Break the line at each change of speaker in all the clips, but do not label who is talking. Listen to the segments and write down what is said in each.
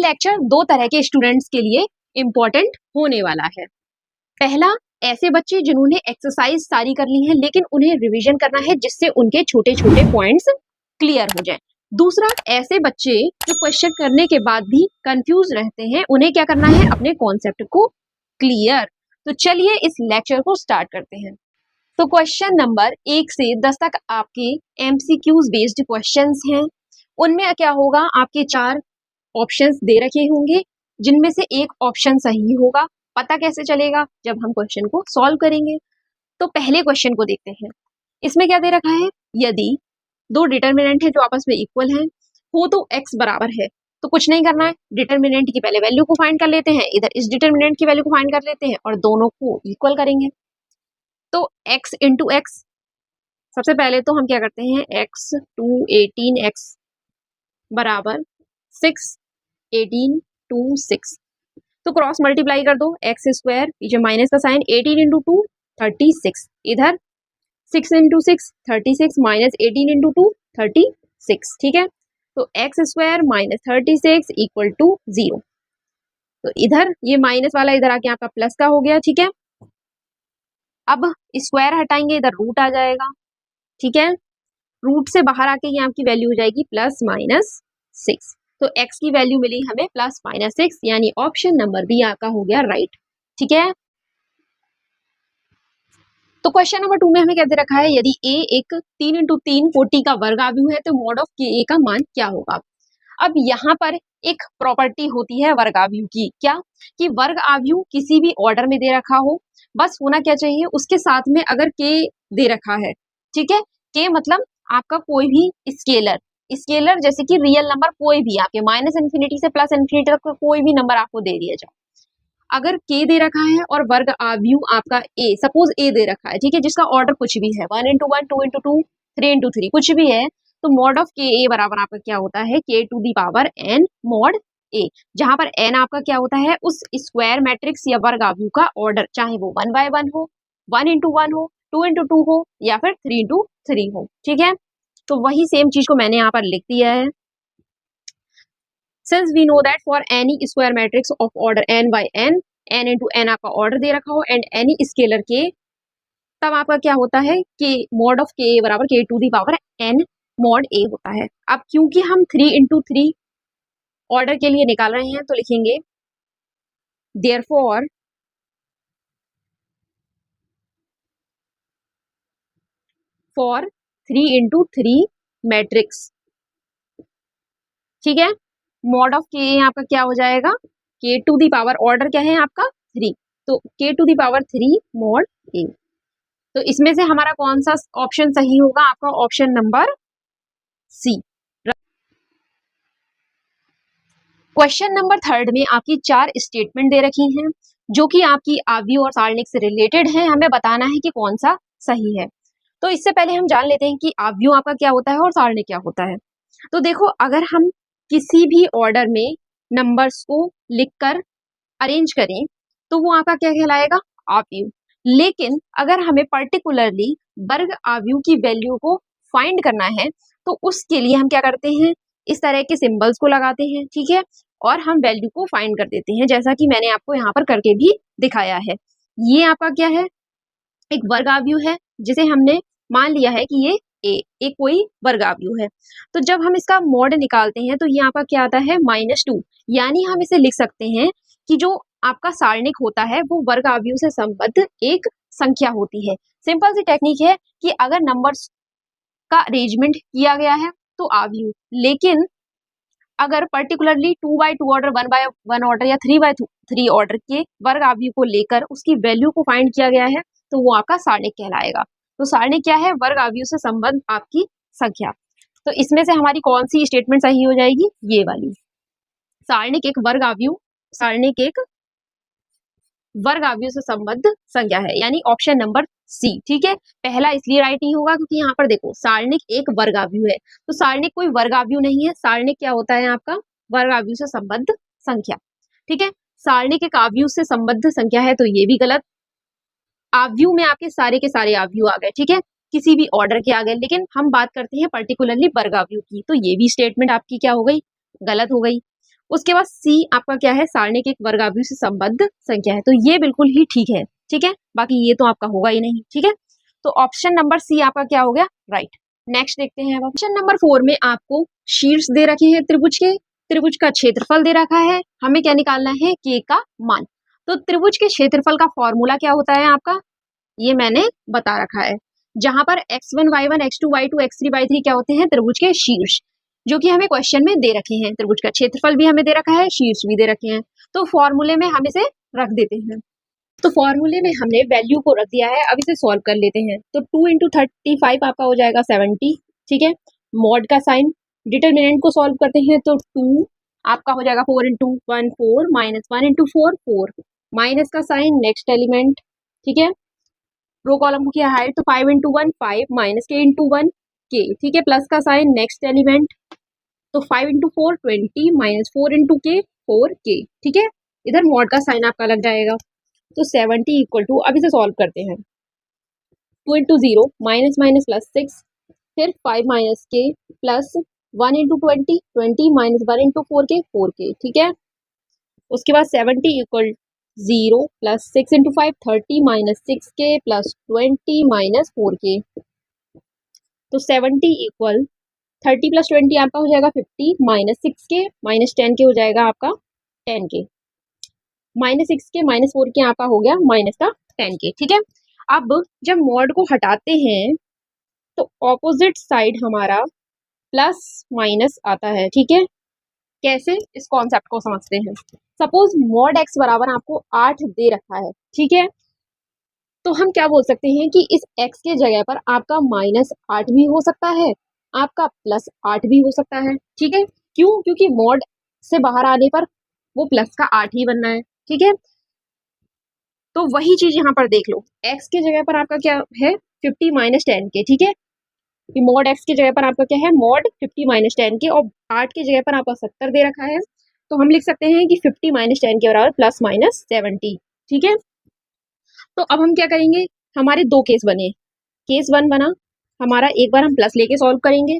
Lecture दो तरह के स्टूडेंट्स के लिए इम्पोर्टेंट होने वाला है। पहला, ऐसे बच्चे जिन्होंने एक्सरसाइज सारी कर ली है लेकिन उन्हें रिवीजन करना है जिससे उनके छोटे छोटे पॉइंट्स क्लियर हो जाए। दूसरा, ऐसे बच्चे जो क्वेश्चन करने के बाद भी कंफ्यूज रहते हैं, उन्हें क्या करना है, अपने कॉन्सेप्ट को क्लियर। तो चलिए इस लेक्चर को स्टार्ट करते हैं। तो क्वेश्चन नंबर 1 से 10 तक आपके एमसीक्यूज बेस्ड क्वेश्चंस हैं। उनमें क्या होगा, आपके 4 ऑप्शंस दे रखे होंगे जिनमें से एक ऑप्शन सही होगा। पता कैसे चलेगा, जब हम क्वेश्चन को सॉल्व करेंगे। तो पहले क्वेश्चन को देखते हैं। इसमें क्या दे रखा है, यदि दो डिटर्मिनेंट है जो आपस में इक्वल हैं हो तो x बराबर है। तो कुछ नहीं करना है, डिटर्मिनेंट की पहले वैल्यू को फाइंड कर लेते हैं, इधर इस डिटर्मिनेंट की वैल्यू को फाइंड कर लेते हैं और दोनों को इक्वल करेंगे। तो x इंटू एक्स, सबसे पहले तो हम क्या करते हैं, x 2 18x बराबर 6 18 2 6। तो क्रॉस मल्टीप्लाई कर दो, एक्स स्क्वायर पीछे माइनस का साइन, 18 इंटू 2 36, इधर 6 इंटू 6 36 माइनस 18 इंटू 2 36, ठीक है। तो X square minus 36 equal to 0। तो इधर ये माइनस वाला इधर आके आपका प्लस का हो गया, ठीक है। अब स्क्वायर हटाएंगे, इधर रूट आ जाएगा, ठीक है। रूट से बाहर आके ये आपकी वैल्यू हो जाएगी प्लस माइनस 6। तो x की वैल्यू मिली हमें प्लस माइनस 6, यानी ऑप्शन नंबर बी आपका हो गया राइट, ठीक है। तो क्वेश्चन नंबर 2 में हमें क्या दे रखा है, यदि a एक 3 इंटू 3 40 का वर्ग आव्यूह है तो मॉड ऑफ के a का मान क्या होगा। अब यहाँ पर एक प्रॉपर्टी होती है वर्ग आव्यूह की, क्या कि वर्ग आव्यूह किसी भी ऑर्डर में दे रखा हो, बस होना क्या चाहिए, उसके साथ में अगर k दे रखा है, ठीक है। k मतलब आपका कोई भी स्केलर, स्केलर जैसे कि रियल नंबर कोई भी आपके माइनस इन्फिनिटी से प्लस इन्फिनिटी तक कोई भी नंबर आपको दे दिया जाए, अगर k दे रखा है और वर्ग आव्यूह आपका a, सपोज a दे रखा है, ठीक है, जिसका ऑर्डर कुछ भी है 1 इंटू 1 2 इंटू 2 3 इंटू 3 कुछ भी है, तो मॉड ऑफ के a बराबर आपका क्या होता है, k to the power n mod a, जहां पर n आपका क्या होता है, उस स्क्वायर मैट्रिक्स या वर्ग आव्यूह का ऑर्डर, चाहे वो 1 बाय 1 हो, 1 इंटू 1 हो, 2 इंटू 2 हो या फिर 3 इंटू 3 हो, ठीक है। तो वही सेम चीज को मैंने यहाँ पर लिख दिया है। Since we know that for any square matrix of order n by n into n आपका ऑर्डर दे रखा हो एंड any स्केलर k, तब आपका क्या होता है कि मॉड ऑफ k बराबर k to the power n mod a होता है। अब क्योंकि हम 3 इंटू 3 ऑर्डर के लिए निकाल रहे हैं तो लिखेंगे therefore for 3 इंटू 3 मैट्रिक्स, ठीक है, मॉड ऑफ के आपका क्या हो जाएगा, k to the power order क्या है आपका 3, तो k to the power 3 mod a। तो इसमें से हमारा कौन सा ऑप्शन सही होगा, आपका option number C. Question number 3 में आपकी 4 स्टेटमेंट दे रखी हैं जो कि आपकी आव्यूह और सारणिक से रिलेटेड है, हमें बताना है कि कौन सा सही है। तो इससे पहले हम जान लेते हैं कि आव्यूह आपका क्या होता है और सारणिक क्या होता है। तो देखो, अगर हम किसी भी ऑर्डर में नंबर्स को लिखकर अरेंज करें तो वो आपका क्या कहलाएगा, आव्यूह। लेकिन अगर हमें पर्टिकुलरली वर्ग आव्यूह की वैल्यू को फाइंड करना है तो उसके लिए हम क्या करते हैं, इस तरह के सिंबल्स को लगाते हैं, ठीक है, और हम वैल्यू को फाइंड कर देते हैं, जैसा कि मैंने आपको यहाँ पर करके भी दिखाया है। ये आपका क्या है, एक वर्ग आव्यूह है जिसे हमने मान लिया है कि ये एक कोई वर्ग आव्यूह है। तो जब हम इसका मॉड निकालते हैं तो यहाँ पर क्या आता है -2, यानी हम इसे लिख सकते हैं कि जो आपका सारणिक होता है वो वर्ग आव्यूह से संबद्ध एक संख्या होती है। सिंपल सी टेक्निक है कि अगर नंबर्स का अरेंजमेंट किया गया है तो आव्यूह, लेकिन अगर particularly 2 by 2 order 1 by 1 order या 3 बाय 3 ऑर्डर के वर्ग आव्यूह को लेकर उसकी वैल्यू को फाइंड किया गया है तो वो आपका सारणिक कहलाएगा। तो सारणिक क्या है, वर्ग आव्यूह से संबद्ध आपकी संख्या। तो इसमें से हमारी कौन सी स्टेटमेंट सही हो जाएगी, ये वाली। सारणिक एक वर्ग आव्यूह, सारणिक एक वर्ग आव्यूह से संबद्ध संख्या है, यानी ऑप्शन नंबर सी, ठीक है। पहला इसलिए राइट नहीं होगा क्योंकि यहाँ पर देखो सारणिक एक वर्ग आव्यूह है, तो सारणिक कोई वर्ग आव्यूह नहीं है, सारणिक क्या होता है आपका, वर्ग आव्यूह से संबद्ध संख्या, ठीक है। सारणिक एक आव्यूह से संबद्ध संख्या है तो ये भी गलत, आव्यूह में आपके सारे के सारे आव्यूह आ गए, ठीक है, किसी भी ऑर्डर के आ गए, लेकिन हम बात करते हैं पर्टिकुलरली वर्ग आव्यूह की, तो ये भी स्टेटमेंट आपकी क्या हो गई, गलत हो गई। उसके बाद सी आपका क्या है, सारणिक एक वर्गावयु से संबद्ध संख्या है, तो ये बिल्कुल ही ठीक है। ठीक है, बाकी ये तो आपका होगा ही नहीं। ठीक है, तो ऑप्शन नंबर सी आपका क्या हो गया, राइट। नेक्स्ट देखते हैं अब ऑप्शन नंबर 4 में आपको शीर्ष दे रखे हैं त्रिभुज के, त्रिभुज का क्षेत्रफल दे रखा है, हमें क्या निकालना है, के का मान। तो त्रिभुज के क्षेत्रफल का फॉर्मूला क्या होता है आपका, ये मैंने बता रखा है, जहां पर x1 y1 x2 y2 x3 y3 क्या होते हैं, त्रिभुज के शीर्ष, जो कि हमें क्वेश्चन में दे रखे हैं। त्रिभुज का क्षेत्रफल भी हमें दे रखा है, शीर्ष भी दे रखे हैं, तो फॉर्मूले में हम इसे रख देते हैं। तो फॉर्मूले में हमने वैल्यू को रख दिया है, अब इसे सॉल्व कर लेते हैं। तो 2 इंटू 35 आपका हो जाएगा 70। ठीक है, मॉड का साइन, डिटरमिनेंट को सॉल्व करते हैं तो 2 आपका हो जाएगा 4 इंटू 1 4 माइनस 1 इंटू 4 4, माइनस का साइन नेक्स्ट एलिमेंट। ठीक है, रो कॉलम को किया हाइट, तो 5 इंटू 1 5 माइनस के इंटू 1 के। ठीक है, प्लस का साइन नेक्स्ट एलिमेंट, तो 5 इंटू 4 20 माइनस 4 इंटू के 4 के। ठीक है, इधर मॉड का साइन आपका लग जाएगा, तो 70 इक्वल टू, अब इसे सॉल्व करते हैं, 2 इंटू 0 माइनस माइनस प्लस 6, फिर 5 माइनस के प्लस 1 इंटू 20 20 माइनस 1 इंटू 4 के 4 के। ठीक है, उसके बाद 70 इक्वल 0 प्लस 6 इंटू 5 30 माइनस 6 के प्लस 20 माइनस 4 के। तो 70 इक्वल 30 प्लस 20 आपका हो जाएगा 50 माइनस 6 के माइनस 10 के हो जाएगा आपका 10 के, माइनस 6 के माइनस 4 के आपका हो गया माइनस का 10 के। ठीक है, अब जब मॉड को हटाते हैं तो ऑपोजिट साइड हमारा प्लस माइनस आता है। ठीक है, कैसे, इस कॉन्सेप्ट को समझते हैं। सपोज मॉड एक्स बराबर आपको 8 दे रखा है। ठीक है, तो हम क्या बोल सकते हैं कि इस x के जगह पर आपका माइनस 8 भी हो सकता है, आपका प्लस 8 भी हो सकता है। ठीक है, क्यों, क्योंकि मॉड से बाहर आने पर वो प्लस का 8 ही बनना है। ठीक है, तो वही चीज यहाँ पर देख लो, x के जगह पर आपका क्या है, 50 माइनस 10 के। ठीक है, मॉड x की जगह पर आपका क्या है, मॉड 50 माइनस 10 के, और 8 की जगह पर आपका 70 दे रखा है, तो हम लिख सकते हैं कि 50 माइनस 10 के बराबर प्लस माइनस 70। ठीक है, तो अब हम क्या करेंगे, हमारे दो केस बने, केस 1 बना हमारा, एक बार हम प्लस लेके सॉल्व करेंगे,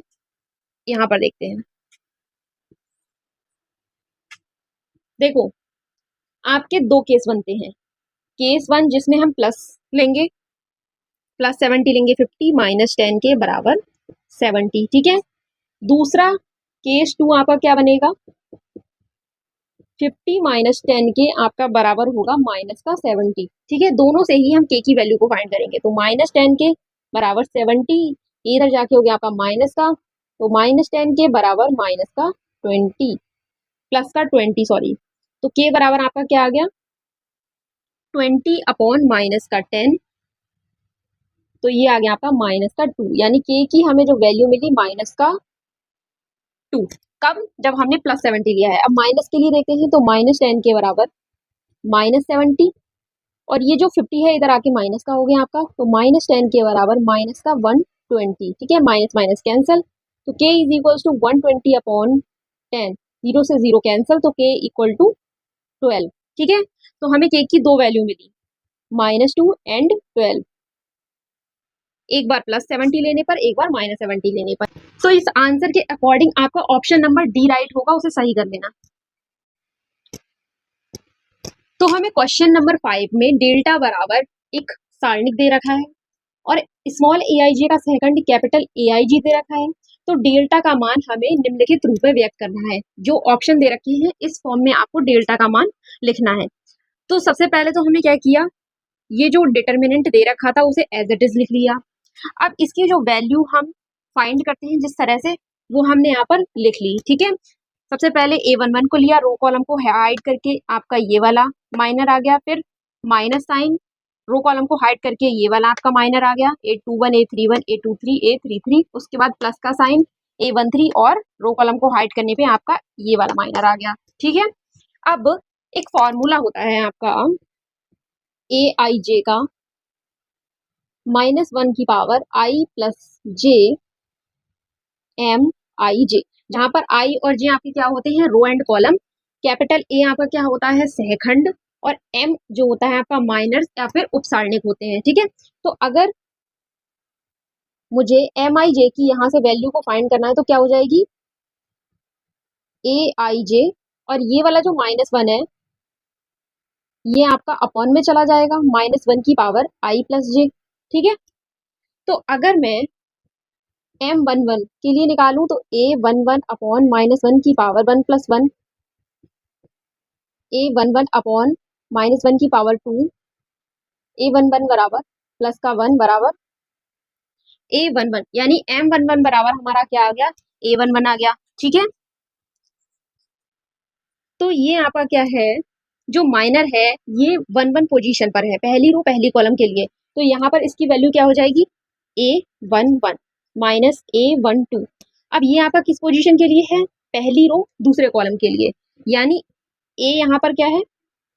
यहाँ पर देखते हैं। देखो, आपके दो केस बनते हैं, केस 1 जिसमें हम प्लस लेंगे, प्लस 70 लेंगे, 50 माइनस 10 के बराबर 70। ठीक है, दूसरा केस 2 आपका क्या बनेगा, 50 माइनस 10 के आपका बराबर होगा माइनस का 70। ठीक है, दोनों से ही हम के की वैल्यू को फाइंड करेंगे, तो माइनस 10 के बराबर 70, इधर जाके हो गया आपका माइनस का, तो माइनस 10 के बराबर माइनस का 20, प्लस का 20 सॉरी, तो के बराबर आपका क्या आ गया, 20 अपॉन माइनस का 10, तो ये आ गया आपका माइनस का 2, यानी के की हमें जो वैल्यू मिली माइनस का 2, कब, जब हमने प्लस 70 लिया है। अब माइनस के लिए देखते हैं, तो माइनस 10 के बराबर माइनस 70, और ये जो 50 है इधर आके माइनस का हो गया आपका, तो माइनस 10 के बराबर माइनस का 120। ठीक है, माइनस माइनस कैंसल, तो K is equal to 120 upon 10, zero से जीरो कैंसल, तो के इक्वल टू 12। ठीक है, तो हमें के की दो वैल्यू मिली, -2 एंड 12, एक बार प्लस 70 लेने पर, एक बार माइनस 70 लेने पर। तो इस आंसर के अकॉर्डिंग आपका ऑप्शन नंबर डी राइट होगा, उसे सही कर लेना। तो हमें क्वेश्चन नंबर 5 में डेल्टा बराबर एक सारणिक दे रखा है, और स्मॉल ए आई जे का सेकंड कैपिटल ए आई जी दे रखा है। तो डेल्टा का मान हमें निम्नलिखित रूप में व्यक्त करना है, जो ऑप्शन दे रखे हैं इस फॉर्म में आपको डेल्टा का मान लिखना है। तो सबसे पहले तो हमने क्या किया, ये जो डिटर्मिनेंट दे रखा था उसे एज इट इज लिख लिया। अब इसकी जो वैल्यू हम फाइंड करते हैं जिस तरह से, वो हमने यहाँ पर लिख ली। ठीक है, सबसे पहले A11 को लिया, रो कॉलम को हाइड करके आपका ये वाला माइनर आ गया, फिर माइनस साइन, रो कॉलम को हाइड करके ये वाला आपका माइनर आ गया, A21 A31 A23 A33, उसके बाद प्लस का साइन A13, और रो कॉलम को हाइड करने पे आपका ये वाला माइनर आ गया। ठीक है, अब एक फॉर्मूला होता है आपका ए आई जे का, -1 की power i plus J M I J, जहां पर i और j आपके क्या होते हैं, row and column, capital A आपका क्या होता है, सहखंड, और m जो होता है आपका माइनर या फिर उपसारणिक होते हैं। ठीक है, तो अगर मुझे एम आई जे की यहाँ से वैल्यू को फाइंड करना है, तो क्या हो जाएगी, ए आई जे और ये वाला जो -1 है ये आपका अपॉन में चला जाएगा, -1 की पावर i प्लस j। ठीक है, तो अगर मैं m11 के लिए निकालूं तो a11 अपॉन -1 की पावर 1 प्लस 1, a11 अपॉन -1 की पावर 2, a11 बराबर प्लस का 1 बराबर a11, यानी m11 बराबर हमारा क्या आ गया, a11 आ गया। ठीक है, तो ये आपका क्या है, जो माइनर है ये 1 पोजीशन पर है, पहली रो पहली कॉलम के लिए, तो यहाँ पर इसकी वैल्यू क्या हो जाएगी, a11 माइनस a12। अब ये आपका किस पोजीशन के लिए है, पहली रो दूसरे कॉलम के लिए, यानी a यहाँ पर क्या है,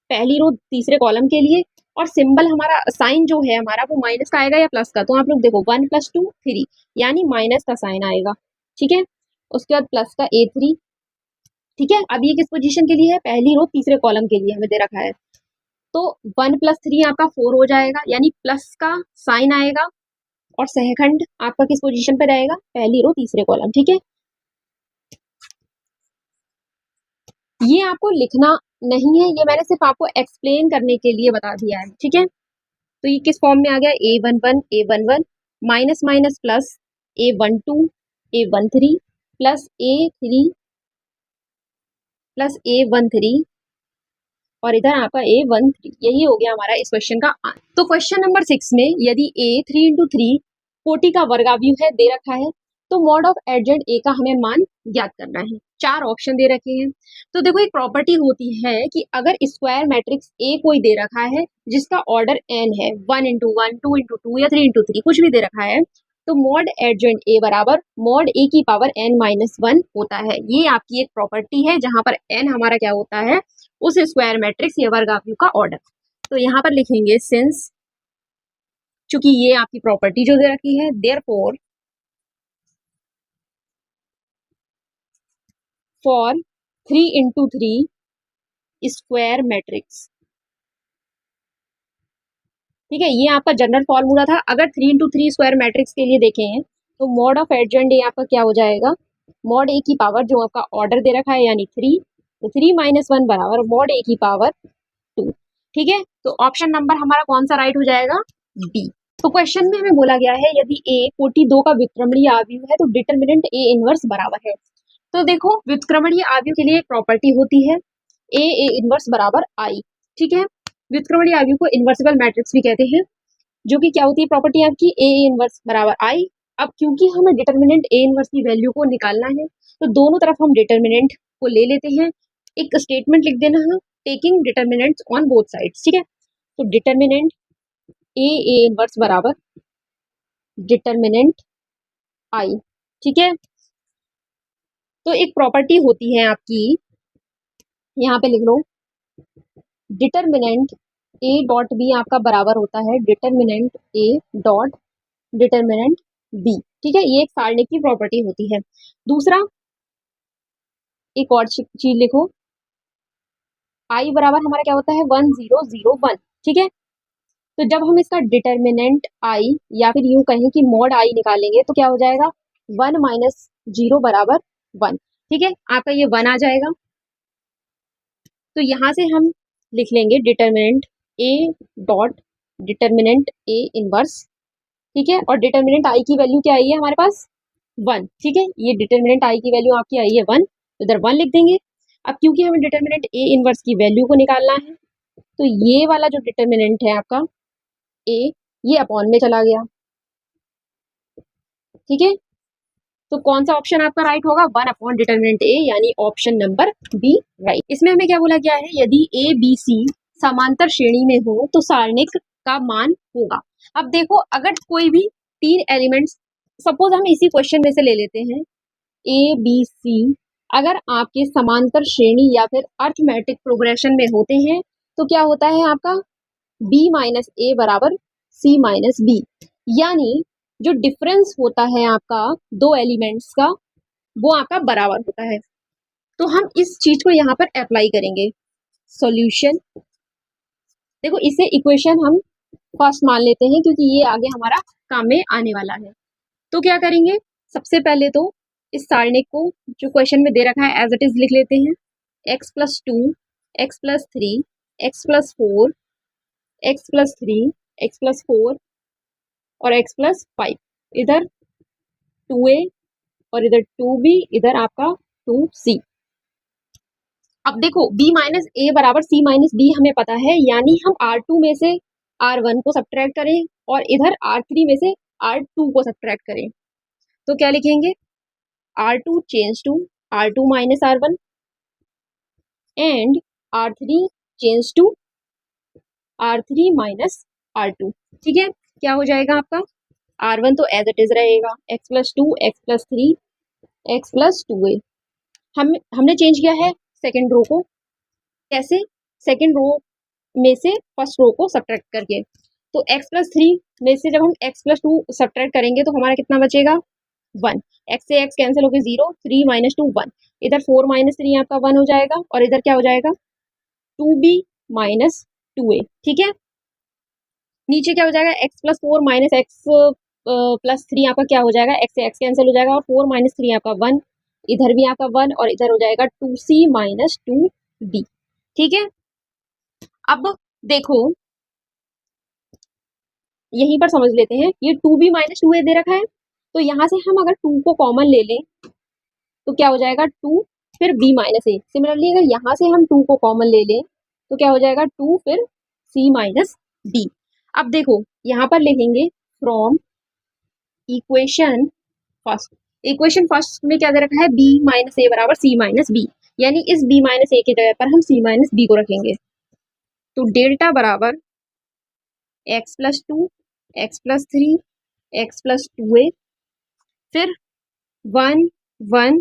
पहली रो तीसरे कॉलम के लिए, और सिंबल हमारा साइन जो है हमारा वो माइनस का आएगा या प्लस का, तो आप लोग देखो 1 + 2 3, यानी माइनस का साइन आएगा। ठीक है, उसके बाद प्लस का a3। ठीक है, अब ये किस पोजीशन के लिए है, पहली रो तीसरे कॉलम के लिए हमें दे रखा है, तो 1 + 3 आपका 4 हो जाएगा, यानी प्लस का साइन आएगा, और सहखंड आपका किस पोजीशन पे रहेगा, पहली रो तीसरे कॉलम। ठीक है, ये आपको लिखना नहीं है, ये मैंने सिर्फ आपको एक्सप्लेन करने के लिए बता दिया है। ठीक है, तो ये किस फॉर्म में आ गया, a11 minus minus plus a12 a13 plus a3 plus a13, और इधर आपका a13, यही हो गया हमारा इस क्वेश्चन का आंसर। तो क्वेश्चन नंबर 6 में यदि a 3 × 3 40 का वर्गाव्यूह है दे रखा है, तो मॉड ऑफ एडजेंट a का हमें मान ज्ञात करना है। 4 ऑप्शन दे रखे हैं। तो देखो एक प्रॉपर्टी होती है कि अगर स्क्वायर मैट्रिक्स a कोई दे रखा है जिसका ऑर्डर n है, 1 × 1 2 × 2 या 3 × 3 कुछ भी दे रखा है, तो मॉड एडजेंट a बराबर मॉड a की पावर n-1 होता है। ये आपकी एक प्रॉपर्टी है जहां पर n हमारा क्या होता है, उस स्क्वायर मैट्रिक्स या वर्गाव्यूह का ऑर्डर। तो यहाँ पर लिखेंगे सिंस, चूंकि ये आपकी प्रॉपर्टी जो दे रखी है, देयरफॉर फॉर 3 × 3 स्क्वायर मैट्रिक्स। ठीक है, ये आपका जनरल फॉर्मूला था। अगर 3 × 3 स्क्वायर मैट्रिक्स के लिए देखें तो मॉड ऑफ एडजेंट ए आपका क्या हो जाएगा, मॉड ए की पावर जो आपका ऑर्डर दे रखा है यानी 3, तो 3 - 1 बराबर मॉड ए की पावर 2। ठीक है, तो ऑप्शन नंबर हमारा कौन सा राइट हो जाएगा, बी। तो क्वेश्चन में हमें बोला गया है यदि a 42 का व्युत्क्रमणीय आव्यूह है तो डिटरमिनेंट a इनवर्स बराबर है। तो देखो व्युत्क्रमणीय आव्यूह के लिए एक प्रॉपर्टी होती है a इनवर्स बराबर i। ठीक है, व्युत्क्रमणीय आव्यूह को इनवर्सिबल मैट्रिक्स भी कहते हैं, जो कि क्या होती है प्रॉपर्टी आपकी, a इनवर्स बराबर i। अब क्योंकि हमें डिटरमिनेंट a इनवर्स की वैल्यू को निकालना है, तो दोनों तरफ हम डिटरमिनेंट को ले लेते हैं। एक स्टेटमेंट लिख देना है, taking determinants on both sides. ठीक है, तो डिटरमिनेंट a इनवर्स बराबर डिटरमिनेंट i। ठीक है, तो एक प्रॉपर्टी होती है आपकी, यहाँ पे लिख लो, डिटरमिनेंट a डॉट b आपका बराबर होता है determinant a dot determinant b। ठीक है, ये एक सारणिक की प्रॉपर्टी होती है। दूसरा एक और चीज लिखो, i बराबर हमारा क्या होता है 1 0 0 1। ठीक है, तो जब हम इसका डिटरमिनेंट i या फिर यूं कहें कि मॉड i निकालेंगे तो क्या हो जाएगा, 1 - 0 बराबर 1। ठीक है, आपका ये 1 आ जाएगा। तो यहाँ से हम लिख लेंगे determinant a dot determinant a inverse. ठीक है, और डिटरमिनेंट i की वैल्यू क्या आई है हमारे पास, 1। ठीक है, ये डिटरमिनेंट i की वैल्यू आपकी आई है 1, इधर 1 लिख देंगे। अब क्योंकि हमें डिटरमिनेंट a इनवर्स की वैल्यू को निकालना है, तो ये वाला जो डिटरमिनेंट है आपका a, ये अपॉन में चला गया। ठीक है, तो कौन सा ऑप्शन आपका राइट होगा, 1 अपॉन डिटरमिनेंट a, यानी ऑप्शन नंबर बी राइट। इसमें हमें क्या बोला गया है, यदि a b c समांतर श्रेणी में हो तो सारणिक का मान होगा। अब देखो अगर कोई भी 3 एलिमेंट्स, सपोज हम इसी क्वेश्चन में से ले लेते हैं, a b c अगर आपके समांतर श्रेणी या फिर अर्थमेटिक प्रोग्रेशन में होते हैं तो क्या होता है आपका, b - a बराबर c - b, यानी जो डिफरेंस होता है आपका दो एलिमेंट्स का वो आपका बराबर होता है। तो हम इस चीज को यहाँ पर अप्लाई करेंगे। सॉल्यूशन, देखो इसे इक्वेशन हम फर्स्ट मान लेते हैं क्योंकि ये आगे हमारा काम में आने वाला है। तो क्या करेंगे, सबसे पहले तो इस सारणिक को जो क्वेश्चन में दे रखा है एज इट इज लिख लेते हैं, x plus 2, X plus 3, X plus 4, x plus 3, X plus 4 और एक्स प्लस 5। इधर 2a और इधर 2b, इधर आपका 2c। अब देखो b माइनस ए बराबर c माइनस बी हमें पता है, यानी हम R2 में से R1 को सब्ट्रैक्ट करें और इधर R3 में से R2 को सब्ट्रैक्ट करें तो क्या लिखेंगे, R2 change to R2 minus R1 and R3 change to R3 minus R2। ठीक है, क्या हो जाएगा आपका, R1 तो एज इट इज रहेगा, x plus 2, X plus 3, X plus 2a। हमने चेंज किया है सेकेंड रो को, कैसे, सेकेंड रो में से फर्स्ट रो को सब्ट्रैक्ट करके। तो x प्लस 3 में से जब हम x प्लस 2 सब्ट्रैक्ट करेंगे तो हमारा कितना बचेगा, 1। x से x कैंसिल होकर 0, 3 माइनस 2 1। इधर 4 माइनस 3 आपका 1 हो जाएगा और इधर क्या हो जाएगा, 2b माइनस 2a। ठीक है, नीचे क्या हो जाएगा, x plus 4 minus x plus 3 आपका क्या हो जाएगा, x से x कैंसिल हो जाएगा और 4 माइनस 3 आपका 1, इधर भी आपका 1 और इधर हो जाएगा 2c माइनस 2d। ठीक है, अब देखो यहीं पर समझ लेते हैं, ये 2b माइनस 2a दे रखा है, तो यहाँ से हम अगर 2 को कॉमन ले लें तो क्या हो जाएगा, 2 फिर b माइनस a। सिमिलरली अगर यहाँ से हम 2 को कॉमन ले लें तो क्या हो जाएगा, 2 फिर c माइनस d। अब देखो यहाँ पर लिखेंगे from equation first. Equation first में क्या दे रखा है, b माइनस ए बराबर c माइनस बी, यानी इस b माइनस ए की जगह पर हम c माइनस बी को रखेंगे। तो डेल्टा बराबर x plus 2, X plus 3, X plus 2a, फिर 1 1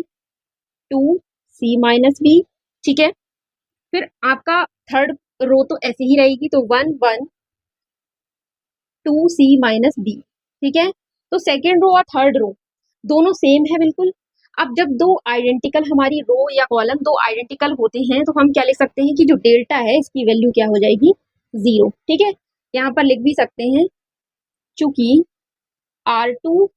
2 c माइनस बी। ठीक है, फिर आपका थर्ड रो तो ऐसे ही रहेगी, तो 1 1 2 c माइनस बी। ठीक है, तो सेकेंड रो और थर्ड रो दोनों सेम है बिल्कुल। अब जब दो आइडेंटिकल हमारी रो या कॉलम दो आइडेंटिकल होते हैं तो हम क्या लिख सकते हैं कि जो डेल्टा है इसकी वैल्यू क्या हो जाएगी, 0। ठीक है, यहाँ पर लिख भी सकते हैं चूंकि R2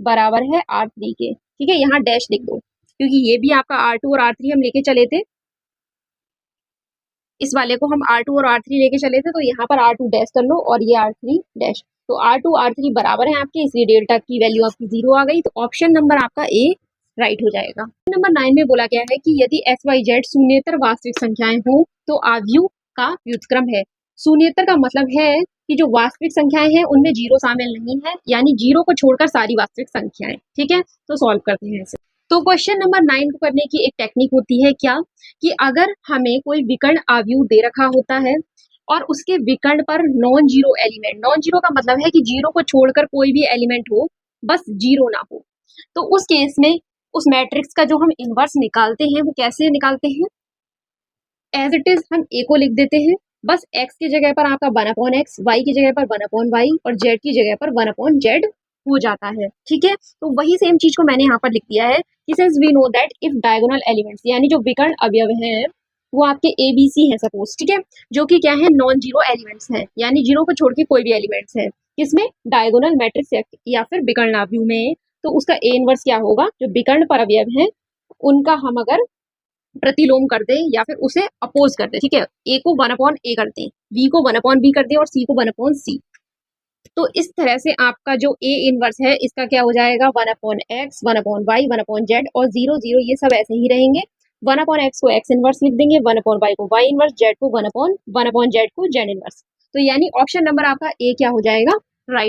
बराबर है R3 के। ठीक है, यहाँ डैश लिख दो क्योंकि ये भी आपका R2 और R3 हम लेके चले थे, इस वाले को हम R2 और R3 लेके चले थे, तो यहाँ पर R2 डैश कर लो और ये R3 डैश। तो R2 R3 बराबर है आपके, इसलिए डेल्टा की वैल्यू आपकी 0 आ गई। तो ऑप्शन नंबर आपका ए राइट हो जाएगा। नंबर 9 में बोला गया है कि यदि XYZ शून्येतर वास्तविक संख्याएं हो तो आव्यूह का व्युत्क्रम है। शून्येतर का मतलब है कि जो वास्तविक संख्याएं हैं उनमें जीरो शामिल नहीं है, यानी जीरो को छोड़कर सारी वास्तविक संख्याएं। ठीक है, तो सॉल्व करते हैं इसे। तो क्वेश्चन नंबर 9 को करने की एक टेक्निक होती है क्या, कि अगर हमें कोई विकर्ण आव्यूह दे रखा होता है और उसके विकर्ण पर non zero element, non zero का मतलब है कि जीरो को छोड़कर कोई भी एलिमेंट हो, बस जीरो ना हो, तो उस केस में उस मैट्रिक्स का जो हम इनवर्स निकालते हैं वो कैसे निकालते हैं, एज इट इज हम ए को लिख देते हैं, बस x की जगह पर आपका 1/x, y की जगह पर 1/y और z की जगह पर 1/z हो जाता है। ठीक है, तो वही सेम चीज को मैंने यहाँ पर लिख दिया है कि since we know that if diagonal elements, यानी जो विकर्ण अवयव हैं वो आपके ए बी सी है सपोज। ठीक है, जो कि क्या है, नॉन जीरो एलिमेंट्स हैं, यानी जीरो को छोड़ के कोई भी एलिमेंट्स है, किसमें, डायगोनल मैट्रिक्स या फिर विकर्ण आव्यूह में, तो उसका ए इनवर्स क्या होगा, जो विकर्ण पर अवयव है उनका हम अगर प्रतिलोम कर दें या फिर उसे अपोज कर दें। ठीक है, ए को 1/a कर दें, बी को 1/b कर दें और सी को 1/c। तो इस तरह से आपका जो ए इनवर्स है इसका क्या हो जाएगा, 1/x, 1/y, 1/z और 0 0 ये सब ऐसे ही रहेंगे। 1/x को x इनवर्स लिख देंगे, 1/y को y इनवर्स, z को 1/z को z इनवर्स। तो यानी ऑप्शन नंबर आपका ए क्या हो जाएगा, राइट